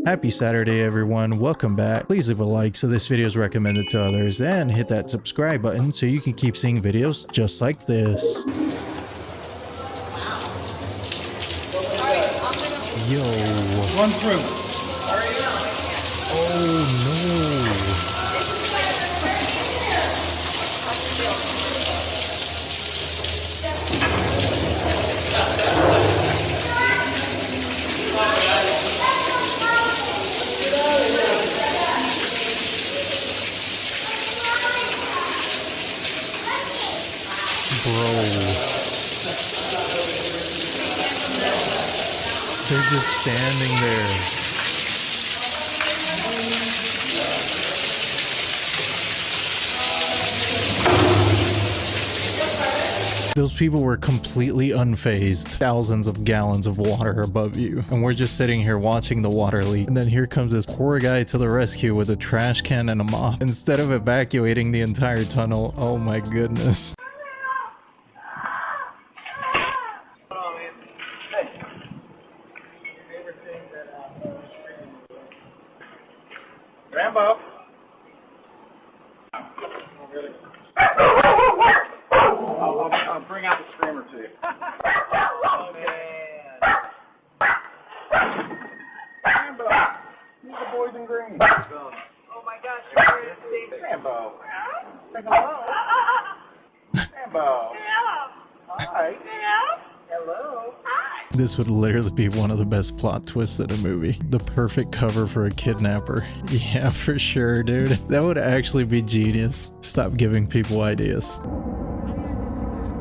Happy Saturday everyone, welcome back. Please leave a like so this video is recommended to others and hit that subscribe button so you can keep seeing videos just like this. Yo. Run through. Oh no. Bro. They're just standing there. Those people were completely unfazed. Thousands of gallons of water above you. And we're just sitting here watching the water leak. And then here comes this poor guy to the rescue with a trash can and a mop. Instead of evacuating the entire tunnel. Oh my goodness. Rambo. I'll bring out the screamer to you. Oh, man. Rambo. He's the boys in green. Oh my gosh, you're Rambo. Say hello. Rambo. Hi. Hello. This would literally be one of the best plot twists in a movie. The perfect cover for a kidnapper. Yeah, for sure, dude. That would actually be genius. Stop giving people ideas.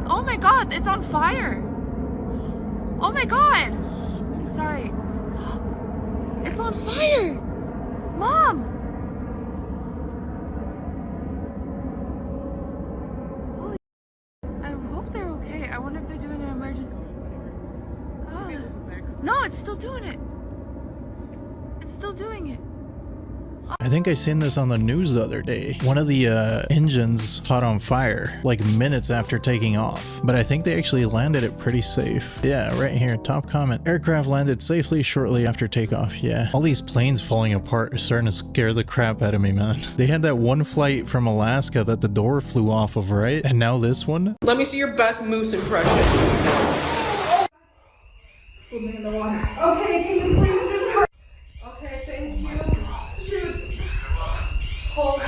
Oh my god, it's on fire! Oh my god! Sorry. It's on fire! Mom! Holy, I hope they're okay. I wonder if they're doing an emergency. No, it's still doing it. It's still doing it. I think I seen this on the news the other day. One of the engines caught on fire like minutes after taking off, but I think they actually landed it pretty safe. Yeah, right here, top comment. Aircraft landed safely shortly after takeoff. Yeah, all these planes falling apart are starting to scare the crap out of me, man. They had that one flight from Alaska that the door flew off of, right? And now this one? Let me see your best moose impression. Swimming in the water. Okay, can you please just hurry? Okay, thank you. Shoot. Hold it.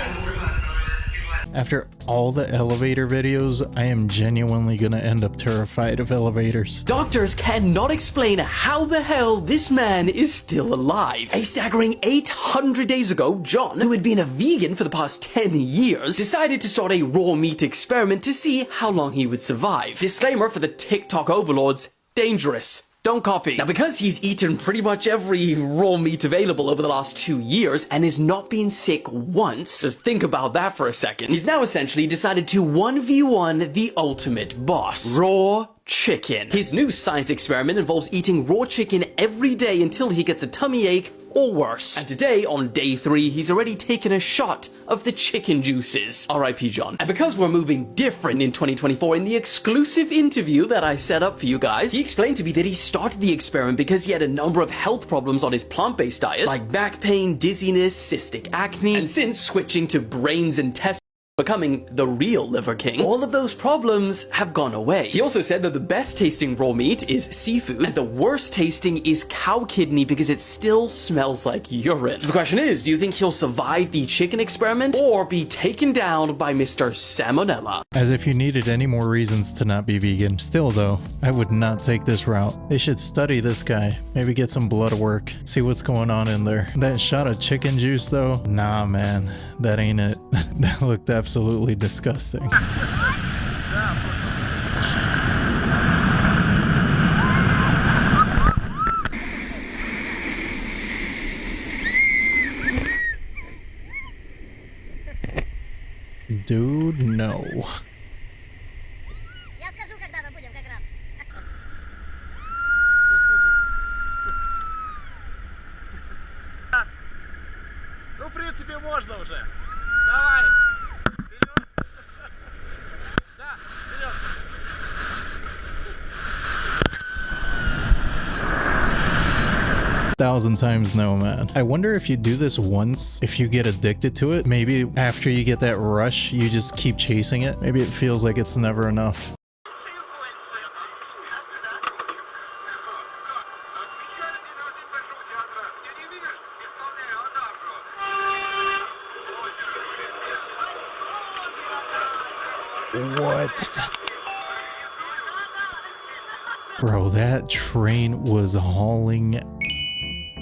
After all the elevator videos, I am genuinely gonna end up terrified of elevators. Doctors cannot explain how the hell this man is still alive. A staggering 800 days ago, John, who had been a vegan for the past 10 years, decided to start a raw meat experiment to see how long he would survive. Disclaimer for the TikTok overlords, dangerous. Don't copy. Now, because he's eaten pretty much every raw meat available over the last 2 years and has not been sick once, just think about that for a second, he's now essentially decided to 1v1 the ultimate boss. Raw chicken. His new science experiment involves eating raw chicken every day until he gets a tummy ache or worse. And today, on day 3, he's already taken a shot of the chicken juices. R.I.P. John. And because we're moving different in 2024, in the exclusive interview that I set up for you guys, he explained to me that he started the experiment because he had a number of health problems on his plant-based diet, like back pain, dizziness, cystic acne, and since switching to brains and testicles, becoming the real Liver King, all of those problems have gone away. He also said that the best tasting raw meat is seafood, and the worst tasting is cow kidney because it still smells like urine. So the question is, do you think he'll survive the chicken experiment or be taken down by Mr. Salmonella? As if you needed any more reasons to not be vegan. Still though, I would not take this route. They should study this guy, maybe get some blood work, see what's going on in there. That shot of chicken juice though, nah man, that ain't it. That looked absolutely disgusting. Dude, no. Ну, в принципе, можно уже. Давай. Вперед. Да, вперед. 1,000 times no, man. I wonder if you do this once, if you get addicted to it, maybe after you get that rush, you just keep chasing it. Maybe it feels like it's never enough. What? Bro, that train was hauling.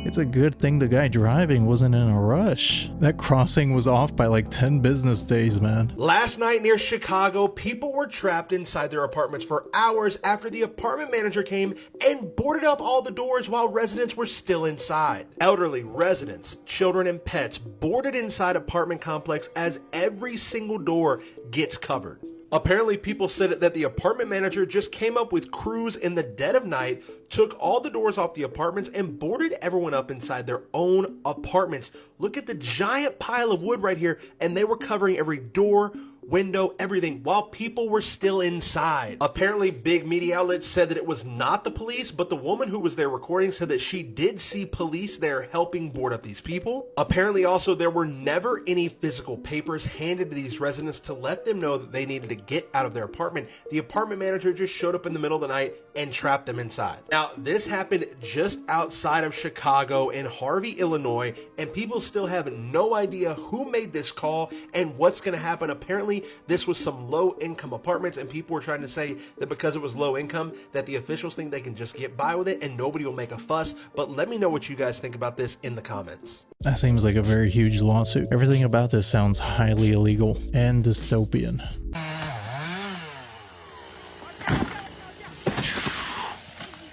It's a good thing the guy driving wasn't in a rush. That crossing was off by like 10 business days, man. Last night near Chicago, people were trapped inside their apartments for hours after the apartment manager came and boarded up all the doors while residents were still inside. Elderly, residents, children, and pets boarded inside apartment complex as every single door gets covered. Apparently, people said that the apartment manager just came up with crews in the dead of night, took all the doors off the apartments, and boarded everyone up inside their own apartments. Look at the giant pile of wood right here, and they were covering every door, window, everything, while people were still inside. Apparently, big media outlets said that it was not the police, but the woman who was there recording said that she did see police there helping board up these people. Apparently, also, there were never any physical papers handed to these residents to let them know that they needed to get out of their apartment. The apartment manager just showed up in the middle of the night and trapped them inside. Now, this happened just outside of Chicago in Harvey, Illinois, and people still have no idea who made this call and what's going to happen. Apparently, this was some low-income apartments, and people were trying to say that because it was low income, that the officials think they can just get by with it and nobody will make a fuss. But let me know what you guys think about this in the comments. That seems like a very huge lawsuit. Everything about this sounds highly illegal and dystopian.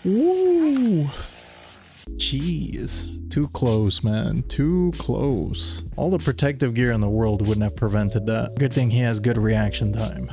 Woo! Jeez. Too close, man. Too close. All the protective gear in the world wouldn't have prevented that. Good thing he has good reaction time.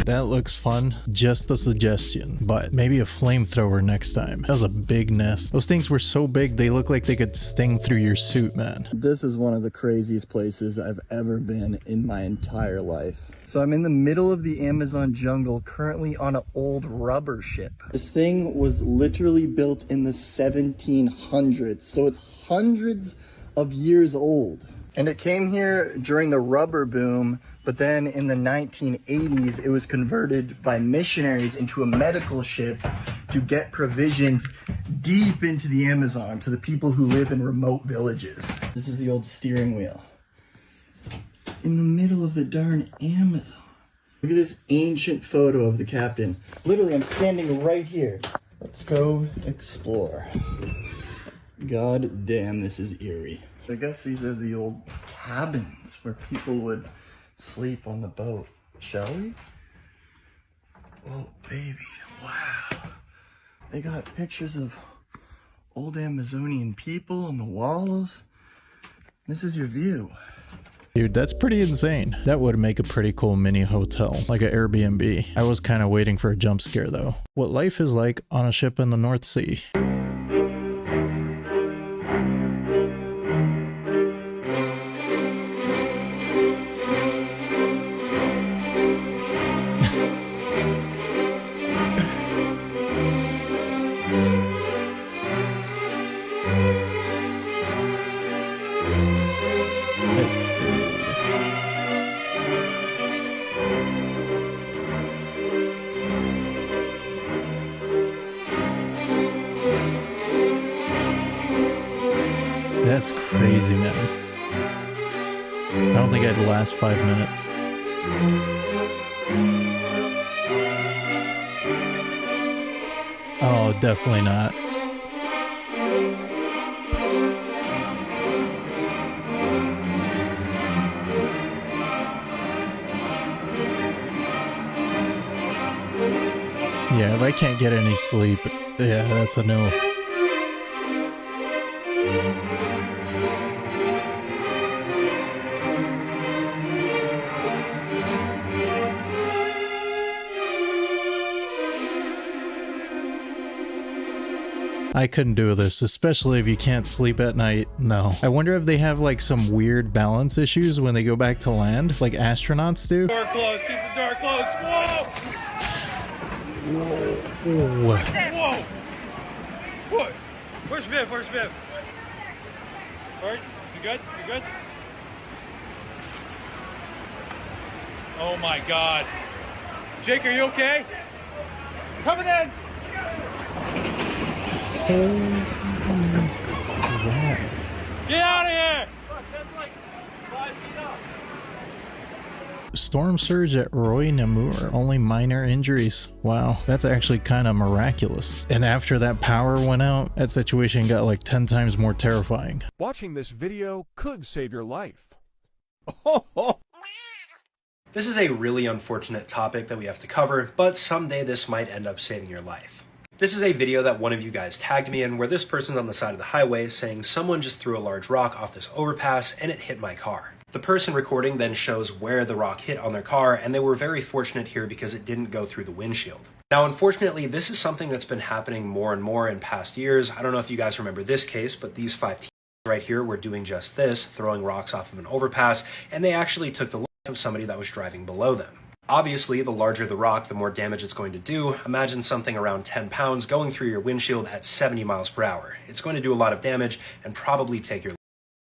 That looks fun. Just a suggestion, but maybe a flamethrower next time. That was a big nest. Those things were so big, they look like they could sting through your suit, man. This is one of the craziest places I've ever been in my entire life. So I'm in the middle of the Amazon jungle, currently on an old rubber ship. This thing was literally built in the 1700s, so it's hundreds of years old. And it came here during the rubber boom, but then in the 1980s, it was converted by missionaries into a medical ship to get provisions deep into the Amazon to the people who live in remote villages. This is the old steering wheel. In the middle of the darn Amazon. Look at this ancient photo of the captain. Literally, I'm standing right here. Let's go explore. God damn, this is eerie. I guess these are the old cabins where people would sleep on the boat. Shall we? Oh, baby. Wow. They got pictures of old Amazonian people on the walls. This is your view. Dude, that's pretty insane. That would make a pretty cool mini hotel, like an Airbnb. I was kind of waiting for a jump scare though. What life is like on a ship in the North Sea. That's crazy, man. I don't think I'd last 5 minutes. Oh, definitely not. Yeah, if I can't get any sleep, yeah, that's a no. I couldn't do this, especially if you can't sleep at night. No. I wonder if they have like some weird balance issues when they go back to land, like astronauts do. Door closed. Keep the door closed. Whoa! Whoa. Whoa! What? Where's Viv? Where's Viv? All right, you good? You good? Oh my God. Jake, are you okay? Coming in. Get out of here! Look, that's like 5 feet up. Storm surge at Roy Namur. Only minor injuries. Wow, that's actually kind of miraculous. And after that power went out, that situation got like 10 times more terrifying. Watching this video could save your life. This is a really unfortunate topic that we have to cover, but someday this might end up saving your life. This is a video that one of you guys tagged me in where this person's on the side of the highway saying someone just threw a large rock off this overpass and it hit my car. The person recording then shows where the rock hit on their car, and they were very fortunate here because it didn't go through the windshield. Now, unfortunately, this is something that's been happening more and more in past years. I don't know if you guys remember this case, but these 5 teens right here were doing just this, throwing rocks off of an overpass, and they actually took the life of somebody that was driving below them. Obviously, the larger the rock, the more damage it's going to do. Imagine something around 10 pounds going through your windshield at 70 miles per hour. It's going to do a lot of damage and probably take your life.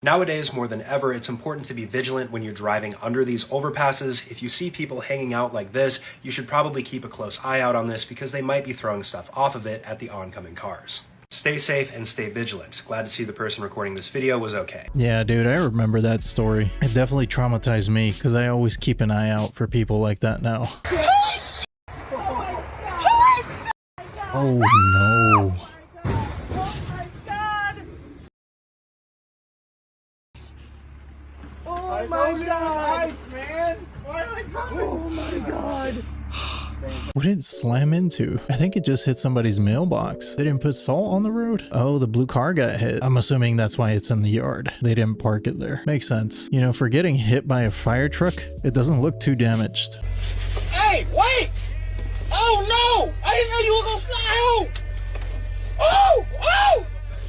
Nowadays, more than ever, it's important to be vigilant when you're driving under these overpasses. If you see people hanging out like this, you should probably keep a close eye out on this because they might be throwing stuff off of it at the oncoming cars. Stay safe and stay vigilant. Glad to see the person recording this video was okay. Yeah, dude, I remember that story. It definitely traumatized me because I always keep an eye out for people like that now. Oh no. Oh my God! Man! Why am I coming? Oh my God! What did it slam into? I think it just hit somebody's mailbox. They didn't put salt on the road? Oh, the blue car got hit. I'm assuming that's why it's in the yard. They didn't park it there. Makes sense. You know, for getting hit by a fire truck, it doesn't look too damaged. Hey, wait! Oh no! I didn't know you were gonna fly home! Oh! Oh!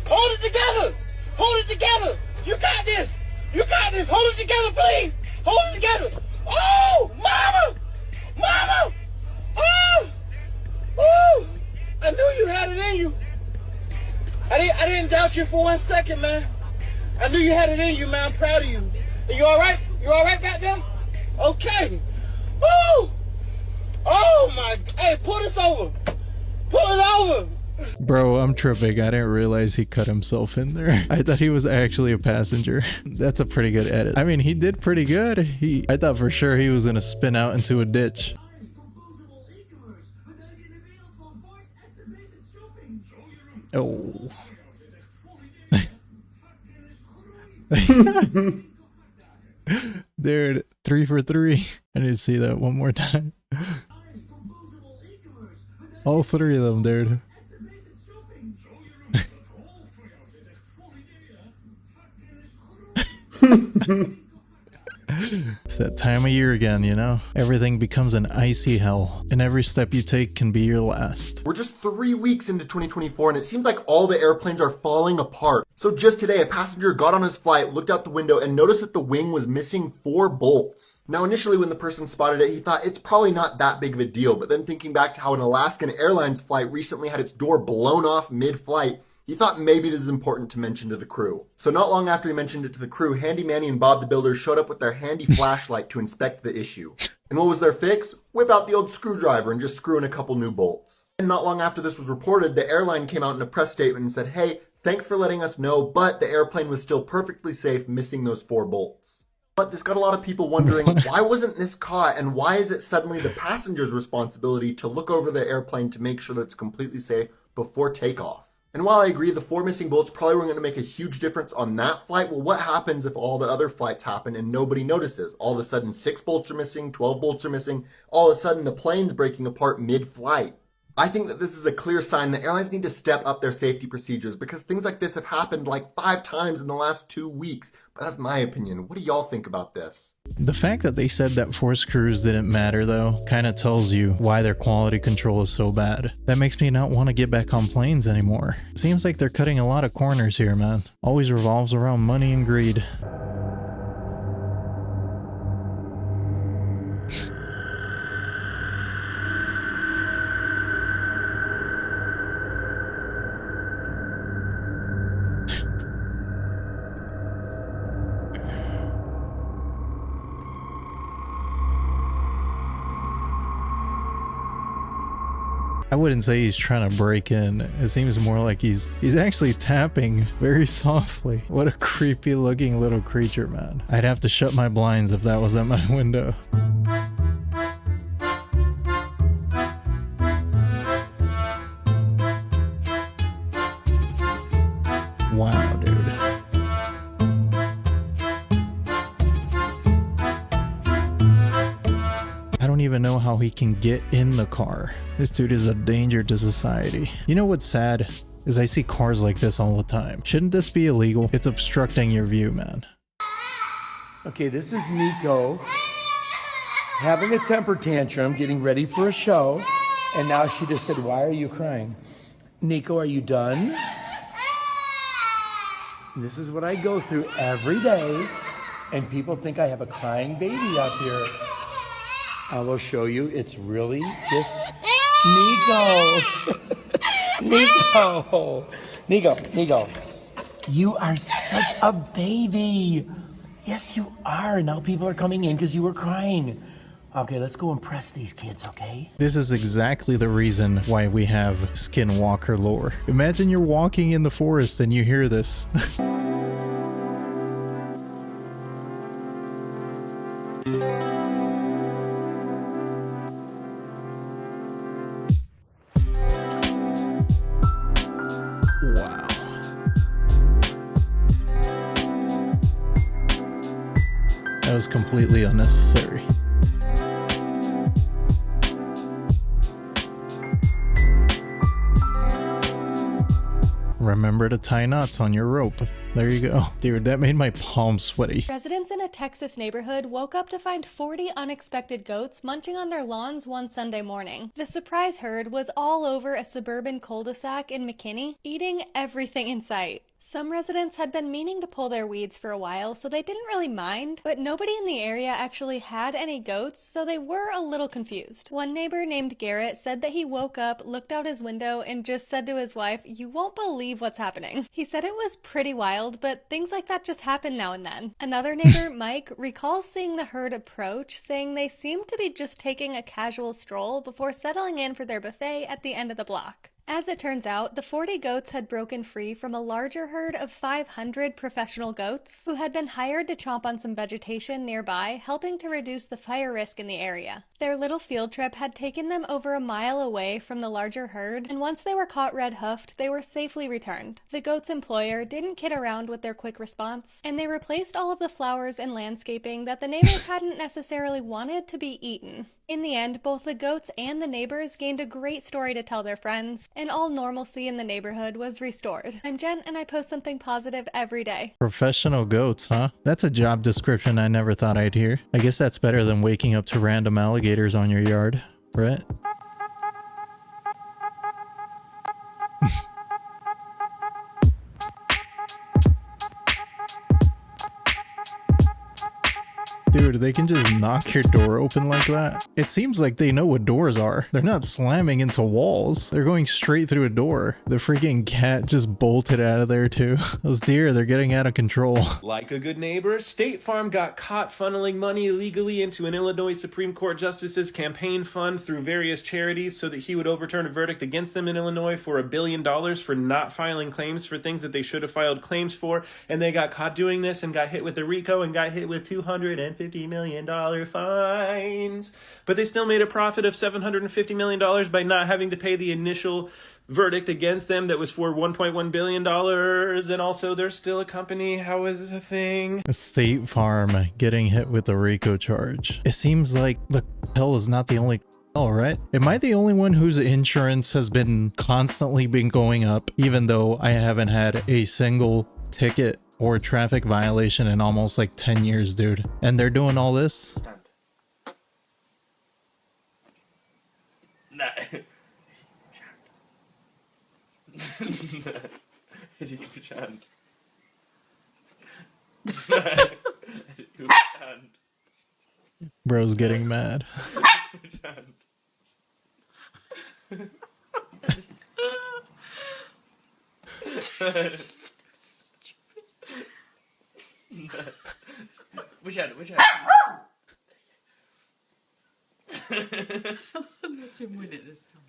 Hold it together! Hold it together! You got this! You got this! Hold it together, please! Hold it together! Oh! Mama! Mama! Oh! Oh! I knew you had it in you. I didn't doubt you for 1 second, man. I knew you had it in you, man. I'm proud of you. Are you alright? You alright back there? Okay. Oh! Oh my, hey, pull this over. Pull it over. Bro, I'm tripping. I didn't realize he cut himself in there. I thought he was actually a passenger. That's a pretty good edit. I mean, he did pretty good. I thought for sure he was gonna spin out into a ditch. Oh. Dude, 3 for 3. I need to see that one more time. All 3 of them, dude. It's that time of year again, you know? Everything becomes an icy hell, and every step you take can be your last. We're just 3 weeks into 2024 and it seems like all the airplanes are falling apart. So just today, a passenger got on his flight, looked out the window, and noticed that the wing was missing 4 bolts. Now initially when the person spotted it, he thought it's probably not that big of a deal, but then thinking back to how an Alaskan Airlines flight recently had its door blown off mid-flight, he thought maybe this is important to mention to the crew. So not long after he mentioned it to the crew, Handy Manny and Bob the Builder showed up with their handy flashlight to inspect the issue. And what was their fix? Whip out the old screwdriver and just screw in a couple new bolts. And not long after this was reported, the airline came out in a press statement and said, hey, thanks for letting us know, but the airplane was still perfectly safe missing those 4 bolts. But this got a lot of people wondering, why wasn't this caught, and why is it suddenly the passenger's responsibility to look over the airplane to make sure that it's completely safe before takeoff? And while I agree the 4 missing bolts probably weren't going to make a huge difference on that flight, well, what happens if all the other flights happen and nobody notices? All of a sudden 6 bolts are missing, 12 bolts are missing, all of a sudden the plane's breaking apart mid-flight. I think that this is a clear sign that airlines need to step up their safety procedures because things like this have happened like 5 times in the last 2 weeks. But that's my opinion. What do y'all think about this? The fact that they said that forced crews didn't matter though, kinda tells you why their quality control is so bad. That makes me not want to get back on planes anymore. Seems like they're cutting a lot of corners here, man. Always revolves around money and greed. I wouldn't say he's trying to break in. It seems more like he's actually tapping very softly. What a creepy looking little creature, man. I'd have to shut my blinds if that was at my window. Wow, dude. I don't even know how he can get in the car. This dude is a danger to society. You know what's sad? Is I see cars like this all the time. Shouldn't this be illegal? It's obstructing your view, man. Okay, this is Nico having a temper tantrum, getting ready for a show, and now she just said, "Why are you crying?" Nico, are you done? This is what I go through every day, and people think I have a crying baby up here. I will show you. It's really just Nico. Nico. You are such a baby. Yes, you are. Now people are coming in because you were crying. Okay, let's go impress these kids, okay? This is exactly the reason why we have skinwalker lore. Imagine you're walking in the forest and you hear this. Wow. That was completely unnecessary. Remember to tie knots on your rope. There you go. Dude, that made my palms sweaty. Residents in a Texas neighborhood woke up to find 40 unexpected goats munching on their lawns one Sunday morning. The surprise herd was all over a suburban cul-de-sac in McKinney, eating everything in sight. Some residents had been meaning to pull their weeds for a while, so they didn't really mind, but nobody in the area actually had any goats, so they were a little confused. One neighbor named Garrett said that he woke up, looked out his window, and just said to his wife, "You won't believe what's happening." He said it was pretty wild, but things like that just happen now and then. Another neighbor, Mike, recalls seeing the herd approach, saying they seemed to be just taking a casual stroll before settling in for their buffet at the end of the block. As it turns out, the 40 goats had broken free from a larger herd of 500 professional goats who had been hired to chomp on some vegetation nearby, helping to reduce the fire risk in the area. Their little field trip had taken them over a mile away from the larger herd, and once they were caught red-hoofed, they were safely returned. The goats' employer didn't kid around with their quick response, and they replaced all of the flowers and landscaping that the neighbors hadn't necessarily wanted to be eaten. In the end, both the goats and the neighbors gained a great story to tell their friends, and all normalcy in the neighborhood was restored. I'm Jen, and I post something positive every day. Professional goats, huh? That's a job description I never thought I'd hear. I guess that's better than waking up to random alligators on your yard, right? Dude, they can just knock your door open like that. It seems like they know what doors are. They're not slamming into walls. They're going straight through a door. The freaking cat just bolted out of there too. Those deer, they're getting out of control. Like a good neighbor, State Farm got caught funneling money illegally into an Illinois Supreme Court justice's campaign fund through various charities so that he would overturn a verdict against them in Illinois for $1 billion for not filing claims for things that they should have filed claims for. And they got caught doing this and got hit with the RICO and got hit with $250 million fines, but they still made a profit of $750 million by not having to pay the initial verdict against them that was for $1.1 billion, and also they're still a company. How is this a thing? State Farm getting hit with a RICO charge. It seems like the hell is not the only All right. Am I the only one whose insurance has been constantly going up, even though I haven't had a single ticket or traffic violation in almost like 10 years, dude? And they're doing all this? Bro's getting mad. Which hand? Let's him win it this time.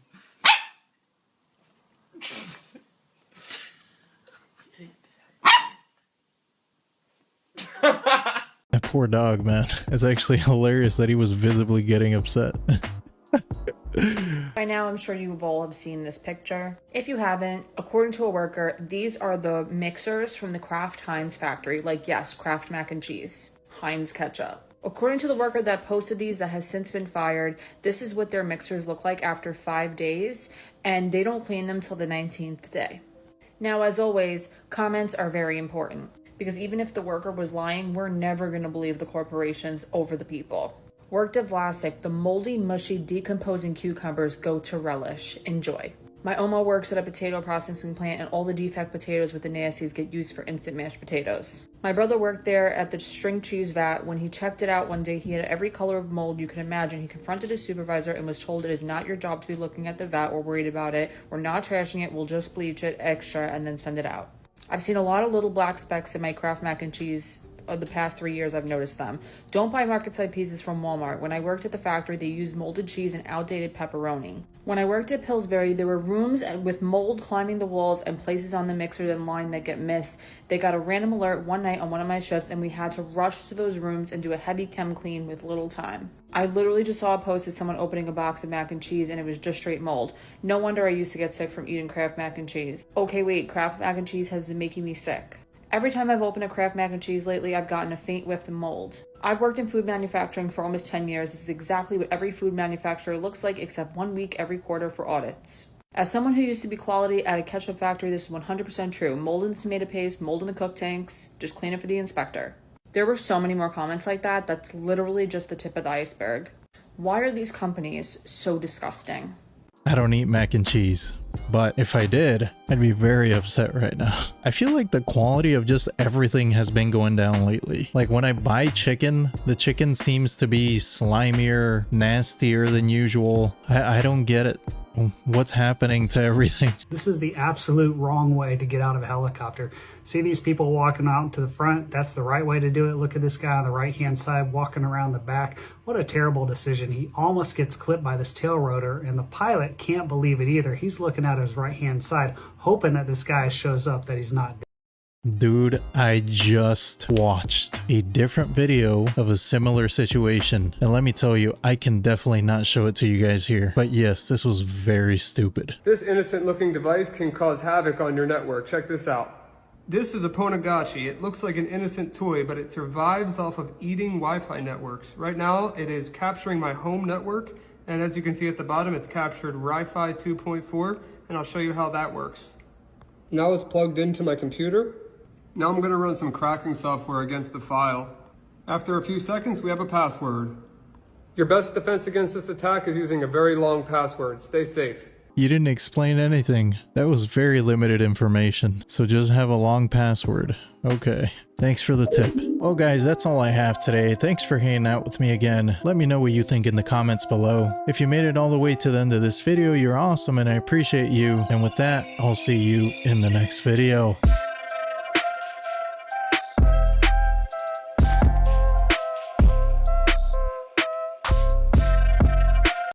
That poor dog, man. It's actually hilarious that he was visibly getting upset. By now, I'm sure you all have seen this picture. If you haven't, according to a worker, these are the mixers from the Kraft Heinz factory. Like, yes, Kraft mac and cheese, Heinz ketchup. According to the worker that posted these that has since been fired, this is what their mixers look like after 5 days, and they don't clean them till the 19th day. Now, as always, comments are very important, because even if the worker was lying, we're never going to believe the corporations over the people. Worked at Vlasic, the moldy, mushy, decomposing cucumbers go to relish. Enjoy. My Oma works at a potato processing plant, and all the defect potatoes with the nasties get used for instant mashed potatoes. My brother worked there at the string cheese vat. When he checked it out one day, he had every color of mold you can imagine. He confronted his supervisor and was told it is not your job to be looking at the vat. We're worried about it. We're not trashing it. We'll just bleach it extra and then send it out. I've seen a lot of little black specks in my Kraft mac and cheese. Of the past 3 years, I've noticed them. Don't buy market side pieces from Walmart. When I worked at the factory, they used molded cheese and outdated pepperoni. When I worked at Pillsbury, there were rooms with mold climbing the walls and places on the mixer and line that get missed. They got a random alert one night on one of my shifts, and we had to rush to those rooms and do a heavy chem clean with little time. I literally just saw a post of someone opening a box of mac and cheese, and it was just straight mold. No wonder I used to get sick from eating Kraft mac and cheese. Okay, wait, Kraft mac and cheese has been making me sick. Every time I've opened a Kraft mac and cheese lately, I've gotten a faint whiff of mold. I've worked in food manufacturing for almost 10 years. This is exactly what every food manufacturer looks like, except 1 week every quarter for audits. As someone who used to be quality at a ketchup factory, this is 100% true. Mold in the tomato paste, mold in the cook tanks, just clean it for the inspector. There were so many more comments like that. That's literally just the tip of the iceberg. Why are these companies so disgusting? I don't eat mac and cheese, but if I did, I'd be very upset right now. I feel like the quality of just everything has been going down lately. Like when I buy chicken, the chicken seems to be slimier, nastier than usual. I don't get it. What's happening to everything? This is the absolute wrong way to get out of a helicopter. See these people walking out to the front? That's the right way to do it. Look at this guy on the right-hand side walking around the back. What a terrible decision. He almost gets clipped by this tail rotor, and the pilot can't believe it either. He's looking at his right-hand side, hoping that this guy shows up, that he's not dead. Dude, I just watched a different video of a similar situation, and let me tell you, I can definitely not show it to you guys here, but yes, this was very stupid. This innocent looking device can cause havoc on your network. Check this out. This is a Ponagachi. It looks like an innocent toy, but it survives off of eating Wi-Fi networks. Right now, it is capturing my home network, and as you can see at the bottom, it's captured Wi-Fi 2.4, and I'll show you how that works. Now it's plugged into my computer. Now I'm going to run some cracking software against the file. After a few seconds, we have a password. Your best defense against this attack is using a very long password. Stay safe. You didn't explain anything. That was very limited information. So just have a long password. Okay. Thanks for the tip. Well guys, that's all I have today. Thanks for hanging out with me again. Let me know what you think in the comments below. If you made it all the way to the end of this video, you're awesome and I appreciate you. And with that, I'll see you in the next video.